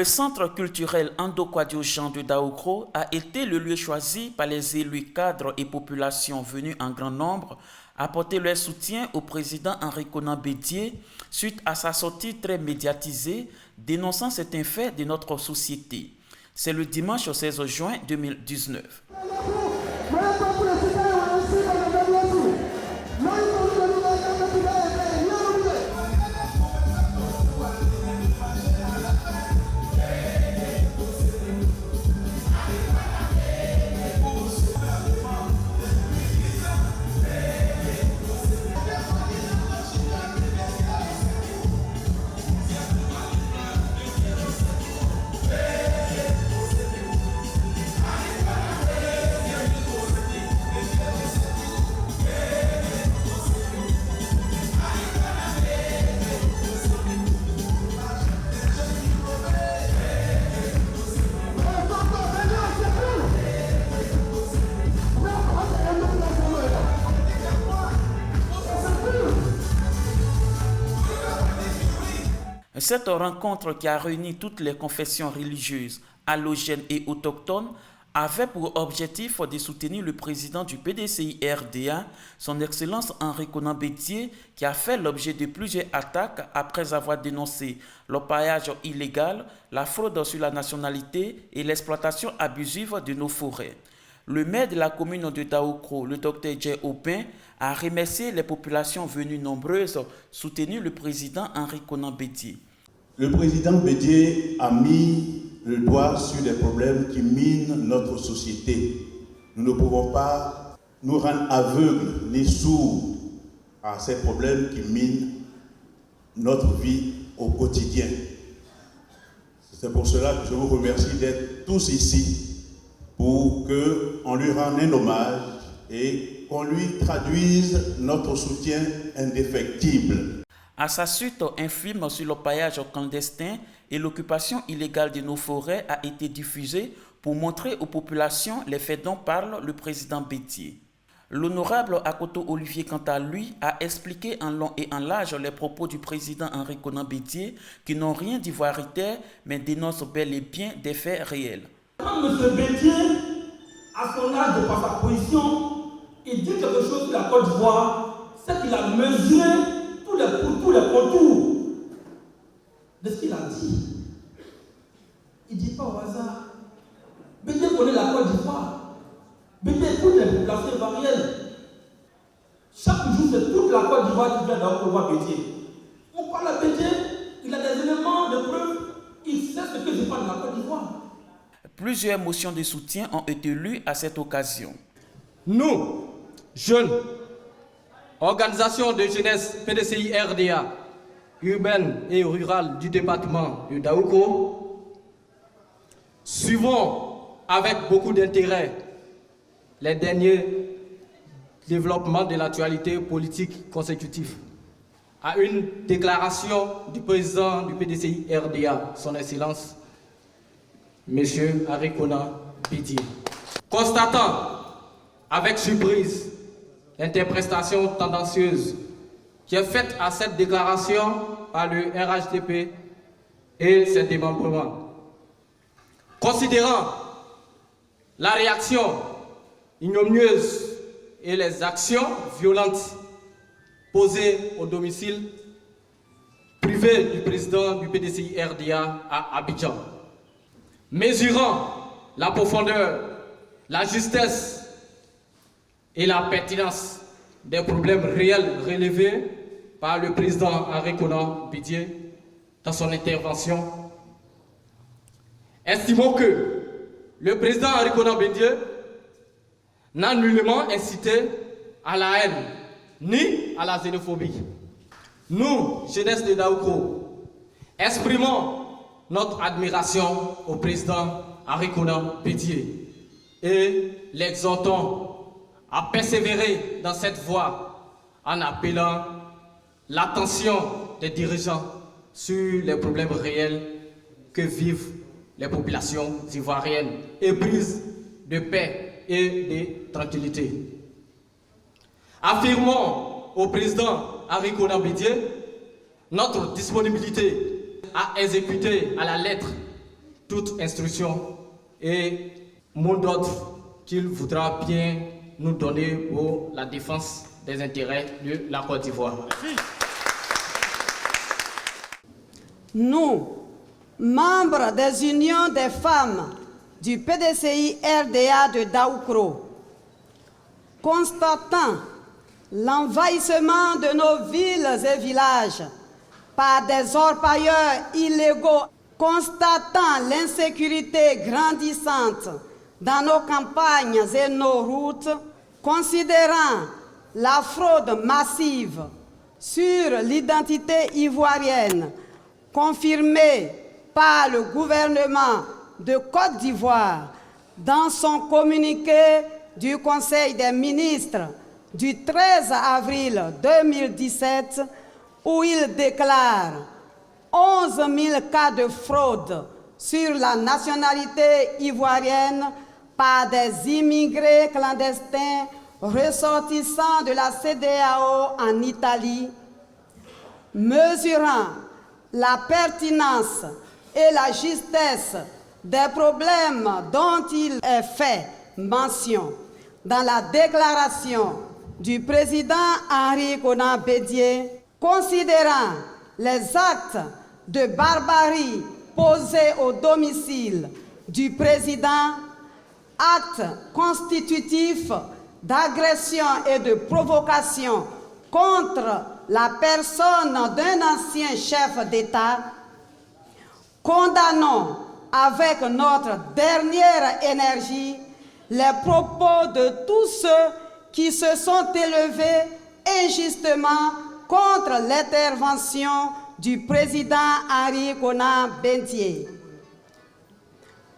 Le centre culturel Ando-Kwadiojan de Daoukro a été le lieu choisi par les élus cadres et populations venus en grand nombre apporter leur soutien au président Henri Konan Bédié suite à sa sortie très médiatisée dénonçant certains faits de notre société. C'est le dimanche 16 juin 2019. Cette rencontre qui a réuni toutes les confessions religieuses, allogènes et autochtones avait pour objectif de soutenir le président du PDCI-RDA, son Excellence Henri Konan Bédié, qui a fait l'objet de plusieurs attaques après avoir dénoncé l'orpaillage illégal, la fraude sur la nationalité et l'exploitation abusive de nos forêts. Le maire de la commune de Daoukro, le Dr Djé Opin, a remercié les populations venues nombreuses soutenir le président Henri Konan Bédié. Le président Bédié a mis le doigt sur des problèmes qui minent notre société. Nous ne pouvons pas nous rendre aveugles ni sourds à ces problèmes qui minent notre vie au quotidien. C'est pour cela que je vous remercie d'être tous ici pour qu'on lui rende un hommage et qu'on lui traduise notre soutien indéfectible. À sa suite, un film sur l'orpaillage clandestin et l'occupation illégale de nos forêts a été diffusé pour montrer aux populations les faits dont parle le président Bédié. L'honorable Akoto Olivier, quant à lui, a expliqué en long et en large les propos du président Henri Konan Bédié qui n'ont rien d'ivoiritaire mais dénoncent bel et bien des faits réels. Quand M. Bédié, à son âge de par sa position, il dit quelque chose sur la Côte d'Ivoire, c'est qu'il a mesuré tous les contours de ce qu'il a dit. Il ne dit pas au hasard. Bédié connaît la Côte d'Ivoire. Bédié écoute les populations ivoiriennes. Chaque jour, c'est toute la Côte d'Ivoire qui vient d'avoir pour voir Bédié. On parle à Bédié, il a des éléments de preuve, il sait ce que je parle de la Côte d'Ivoire. Plusieurs motions de soutien ont été lues à cette occasion. Nous, jeunes, organisation de jeunesse PDCI RDA, urbaine et rurale du département de Daoukro, suivons avec beaucoup d'intérêt les derniers développements de l'actualité politique consécutive à une déclaration du président du PDCI RDA, son Excellence, M. Henri Konan Bédié. Constatant avec surprise l'interprétation tendancieuse qui est faite à cette déclaration par le RHDP et ses démembrements. Considérant la réaction ignominieuse et les actions violentes posées au domicile privé du président du PDCI RDA à Abidjan, mesurant la profondeur, la justesse et la pertinence des problèmes réels relevés par le président Henri Konan Bédié dans son intervention, estimons que le président Henri Konan Bédié n'a nullement incité à la haine ni à la xénophobie. Nous, jeunesse de Daoukro, exprimons notre admiration au président Henri Konan Bédié et l'exhortons à persévérer dans cette voie en appelant l'attention des dirigeants sur les problèmes réels que vivent les populations ivoiriennes, éprises de paix et de tranquillité. Affirmons au président Henri Konan Bédié notre disponibilité à exécuter à la lettre toute instruction et mot d'ordre qu'il voudra bien nous donner pour la défense des intérêts de la Côte d'Ivoire. Nous, membres des unions des femmes du PDCI RDA de Daoukro, constatant l'envahissement de nos villes et villages par des orpailleurs illégaux, constatant l'insécurité grandissante dans nos campagnes et nos routes, considérant la fraude massive sur l'identité ivoirienne confirmée par le gouvernement de Côte d'Ivoire dans son communiqué du Conseil des ministres du 13 avril 2017, où il déclare 11 000 cas de fraude sur la nationalité ivoirienne par des immigrés clandestins ressortissants de la CEDEAO en Italie, mesurant la pertinence et la justesse des problèmes dont il est fait mention dans la déclaration du président Henri Konan Bédié, considérant les actes de barbarie posés au domicile du président, actes constitutifs d'agression et de provocation contre la personne d'un ancien chef d'État, condamnons avec notre dernière énergie les propos de tous ceux qui se sont élevés injustement contre l'intervention du président Henri Konan Bédié.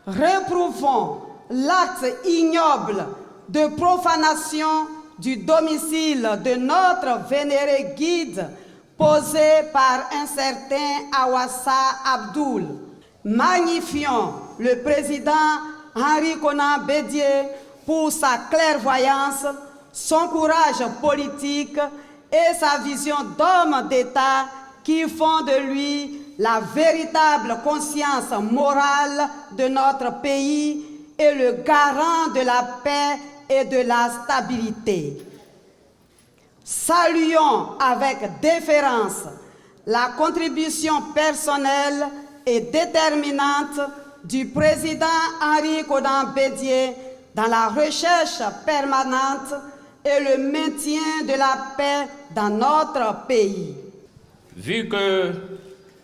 Réprouvons l'acte ignoble de profanation du domicile de notre vénéré guide posé par un certain Awassa Abdoul. Magnifions le président Henri Konan Bédié pour sa clairvoyance, son courage politique et sa vision d'homme d'État qui font de lui la véritable conscience morale de notre pays et le garant de la paix et de la stabilité. Saluons avec déférence la contribution personnelle et déterminante du président Henri Konan Bédié dans la recherche permanente et le maintien de la paix dans notre pays. Vu que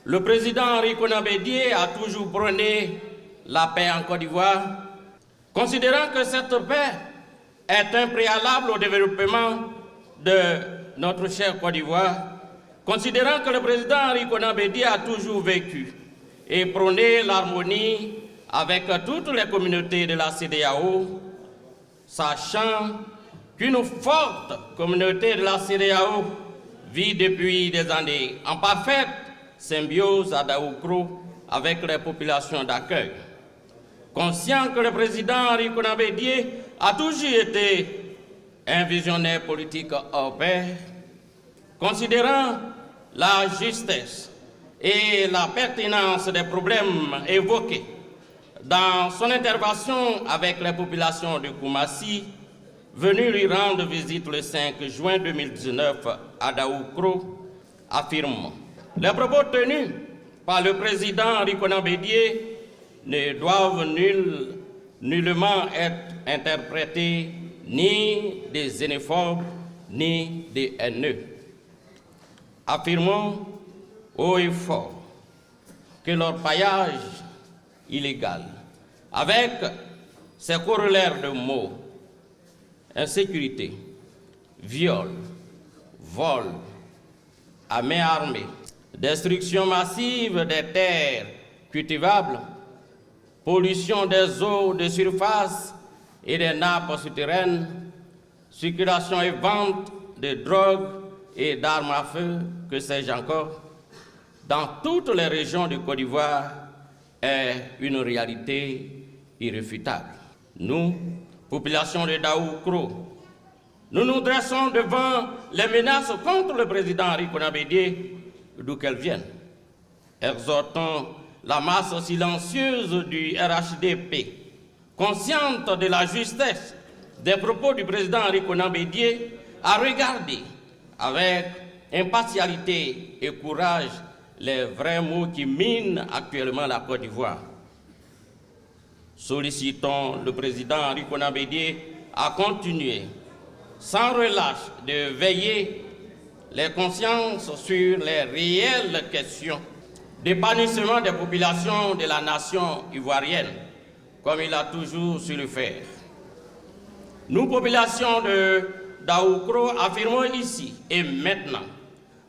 le président Henri Konan Bédié a toujours prôné la paix en Côte d'Ivoire, considérant que cette paix est un préalable au développement de notre chère Côte d'Ivoire, considérant que le président Henri Konan Bédié a toujours vécu et prôné l'harmonie avec toutes les communautés de la CEDEAO, sachant qu'une forte communauté de la CEDEAO vit depuis des années en parfaite symbiose à Daoukro avec les populations d'accueil. Conscient que le président Henri Konan Bédié a toujours été un visionnaire politique hors pair, considérant la justesse et la pertinence des problèmes évoqués dans son intervention avec les populations de Koumassi, venu lui rendre visite le 5 juin 2019 à Daoukro, affirme: les propos tenus par le président Henri Konan Bédié ne doivent nullement être interprétés ni des xénophobes ni des haineux. Affirmons haut et fort que l'orpaillage illégal, avec ses corollaires de mots, insécurité, viol, vol, à main armée, destruction massive des terres cultivables, pollution des eaux de surface et des nappes souterraines, circulation et vente de drogue et d'armes à feu, que sais-je encore, dans toutes les régions de Côte d'Ivoire est une réalité irréfutable. Nous, population de Daoukro, nous nous dressons devant les menaces contre le président Henri Konan Bédié, d'où qu'elles viennent. Exhortons la masse silencieuse du RHDP, consciente de la justesse des propos du président Henri Konan Bédié, a regardé avec impartialité et courage les vrais maux qui minent actuellement la Côte d'Ivoire. Sollicitons le président Henri Konan Bédié à continuer sans relâche de veiller les consciences sur les réelles questions d'épanouissement des populations de la nation ivoirienne, comme il a toujours su le faire. Nous, populations de Daoukro, affirmons ici et maintenant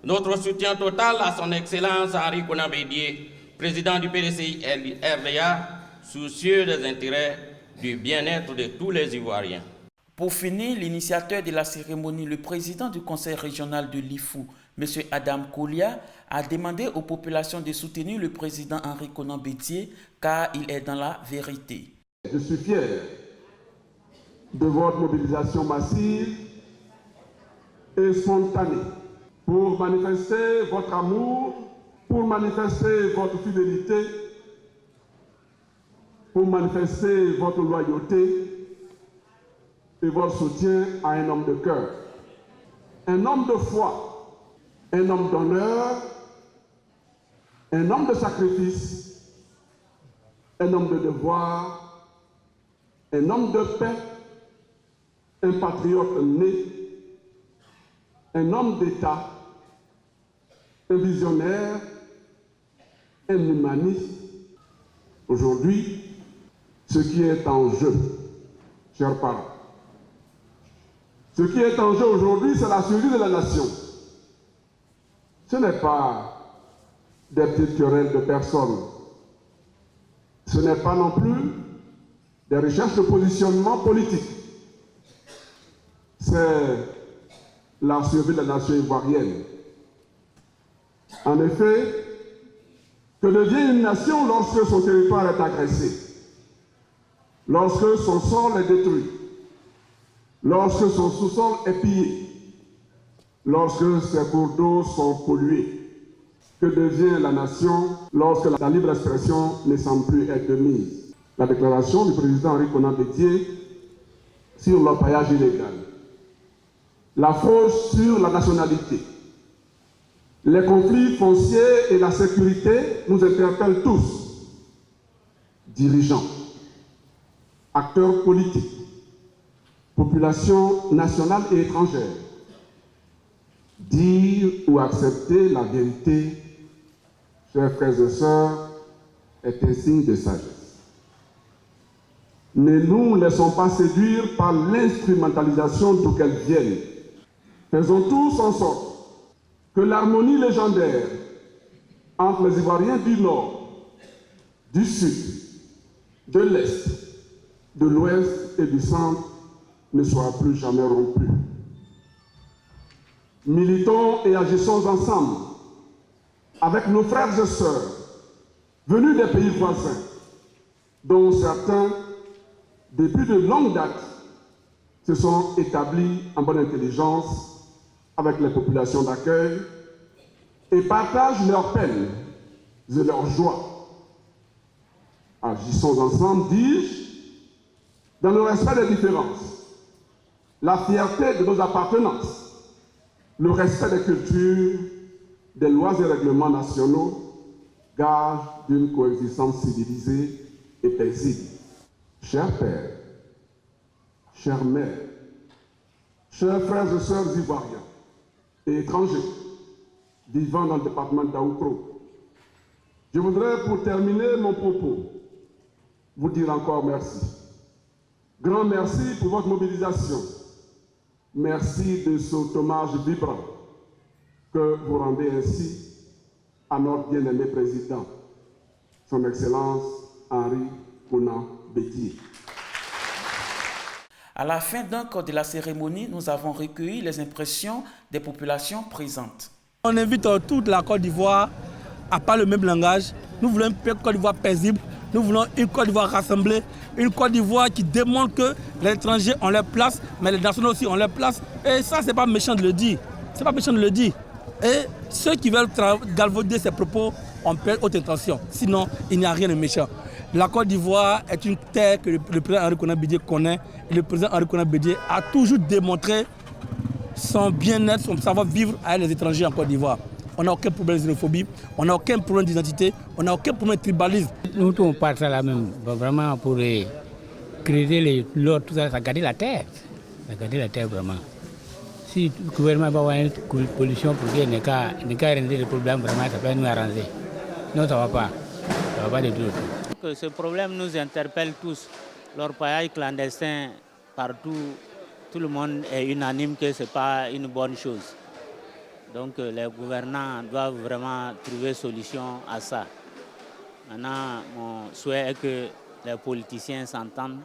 notre soutien total à son Excellence Henri Konan Bédié, président du PDCI RDA, soucieux des intérêts du bien-être de tous les Ivoiriens. Pour finir, l'initiateur de la cérémonie, le président du conseil régional de l'IFU, M. Adam Kolia, a demandé aux populations de soutenir le président Henri Konan Bédié car il est dans la vérité. Je suis fier de votre mobilisation massive et spontanée pour manifester votre amour, pour manifester votre fidélité, pour manifester votre loyauté et votre soutien à un homme de cœur, un homme de foi, un homme d'honneur, un homme de sacrifice, un homme de devoir, un homme de paix, un patriote né, un homme d'État, un visionnaire, un humaniste. Aujourd'hui, ce qui est en jeu, chers parents, ce qui est en jeu aujourd'hui, c'est la survie de la nation. Ce n'est pas des petites querelles de personnes. Ce n'est pas non plus des recherches de positionnement politique. C'est la survie de la nation ivoirienne. En effet, que devient une nation lorsque son territoire est agressé, lorsque son sol est détruit, lorsque son sous-sol est pillé, lorsque ses cours d'eau sont pollués? Que devient la nation lorsque la libre expression ne semble plus être de mise? La déclaration du président Henri Konan Bédié sur l'orpaillage illégal, la fraude sur la nationalité, les conflits fonciers et la sécurité nous interpellent tous, dirigeants, acteurs politiques, population nationale et étrangère. Dire ou accepter la vérité, chers frères et sœurs, est un signe de sagesse. Ne nous laissons pas séduire par l'instrumentalisation d'où qu'elle vienne. Faisons tous en sorte que l'harmonie légendaire entre les Ivoiriens du Nord, du Sud, de l'Est, de l'Ouest et du Centre ne soit plus jamais rompue. Militons et agissons ensemble avec nos frères et sœurs venus des pays voisins, dont certains, depuis de longues dates, se sont établis en bonne intelligence avec les populations d'accueil et partagent leurs peines et leurs joies. Agissons ensemble, dis-je, dans le respect des différences, la fierté de nos appartenances, le respect des cultures, des lois et règlements nationaux, gage d'une coexistence civilisée et paisible. Chers pères, chères mères, chers frères et sœurs ivoiriens et étrangers vivant dans le département d'Aoukro, je voudrais, pour terminer mon propos, vous dire encore merci. Grand merci pour votre mobilisation. Merci de cet hommage vibrant que vous rendez ainsi à notre bien-aimé président, son Excellence Henri Konan Bédié. À la fin donc de la cérémonie, nous avons recueilli les impressions des populations présentes. On invite toute la Côte d'Ivoire à parler le même langage. Nous voulons une Côte d'Ivoire paisible. Nous voulons une Côte d'Ivoire rassemblée, une Côte d'Ivoire qui démontre que les étrangers ont leur place, mais les nationaux aussi ont leur place. Et ça, c'est pas méchant de le dire. C'est pas méchant de le dire. Et ceux qui veulent galvauder ces propos on perd haute intention. Sinon, il n'y a rien de méchant. La Côte d'Ivoire est une terre que le président Henri Konan Bédié connaît. Et le président Henri Konan Bédié a toujours démontré son bien-être, son savoir-vivre avec les étrangers en Côte d'Ivoire. On n'a aucun problème de xénophobie, on n'a aucun problème d'identité, on n'a aucun problème de tribalisme. Nous, on part ça là même, vraiment pour créer l'ordre, tout ça, ça garder la terre. Ça garder la terre vraiment. Si le gouvernement va avoir une pollution pour qu'il n'y qu'à régler le problème, vraiment, ça peut nous arranger. Non, ça ne va pas. Ça ne va pas du tout. Ce problème nous interpelle tous. L'orpaillage clandestin partout, tout le monde est unanime que ce n'est pas une bonne chose. Donc les gouvernants doivent vraiment trouver solution à ça. Maintenant, mon souhait est que les politiciens s'entendent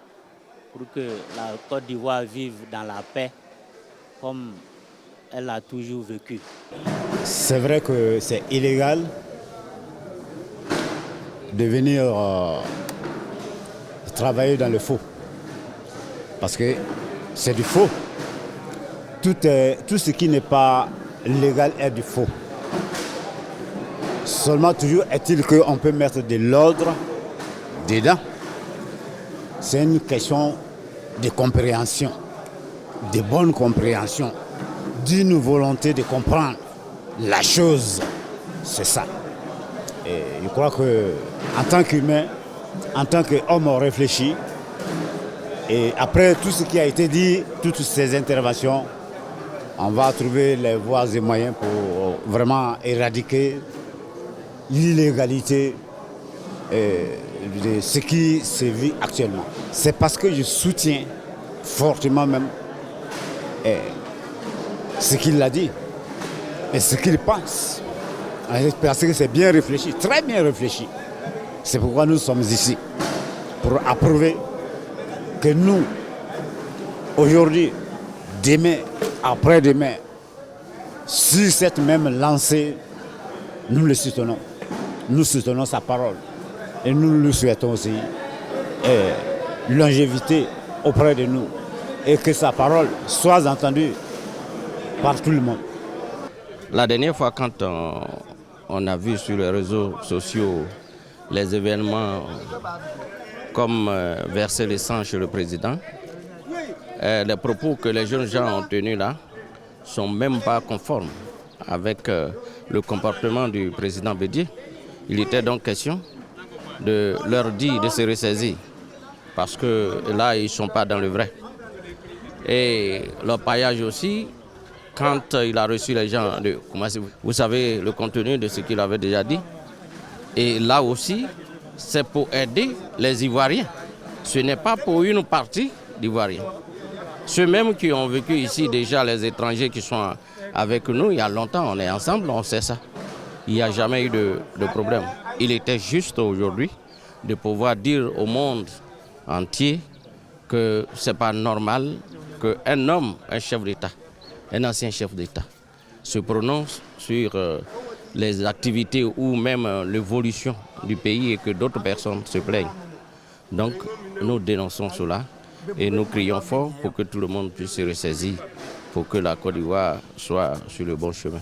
pour que la Côte d'Ivoire vive dans la paix comme elle a toujours vécu. C'est vrai que c'est illégal de venir travailler dans le faux. Parce que c'est du faux. Tout ce qui n'est pas légal est du faux. Seulement toujours est-il qu'on peut mettre de l'ordre dedans. C'est une question de compréhension, de bonne compréhension, d'une volonté de comprendre la chose. C'est ça. Et je crois qu'en tant qu'humain, en tant qu'homme réfléchi, et après tout ce qui a été dit, toutes ces interventions, on va trouver les voies et moyens pour vraiment éradiquer l'illégalité de ce qui se vit actuellement. C'est parce que je soutiens fortement même ce qu'il a dit et ce qu'il pense. Parce que c'est bien réfléchi, très bien réfléchi. C'est pourquoi nous sommes ici, pour approuver que nous, aujourd'hui, demain, après-demain, sur cette même lancée, nous le soutenons. Nous soutenons sa parole. Et nous lui souhaitons aussi longévité auprès de nous. Et que sa parole soit entendue par tout le monde. La dernière fois, quand on a vu sur les réseaux sociaux les événements comme verser le sang chez le président, les propos que les jeunes gens ont tenus là ne sont même pas conformes avec le comportement du président Bédié. Il était donc question de leur dire de se ressaisir parce que là, ils ne sont pas dans le vrai. Et leur paillage aussi, quand il a reçu les gens, vous savez le contenu de ce qu'il avait déjà dit. Et là aussi, c'est pour aider les Ivoiriens. Ce n'est pas pour une partie d'Ivoiriens. Ceux-mêmes qui ont vécu ici, déjà les étrangers qui sont avec nous, il y a longtemps, on est ensemble, on sait ça. Il n'y a jamais eu de problème. Il était juste aujourd'hui de pouvoir dire au monde entier que ce n'est pas normal qu'un homme, un chef d'État, un ancien chef d'État, se prononce sur les activités ou même l'évolution du pays et que d'autres personnes se plaignent. Donc nous dénonçons cela et nous crions fort pour que tout le monde puisse se ressaisir, pour que la Côte d'Ivoire soit sur le bon chemin.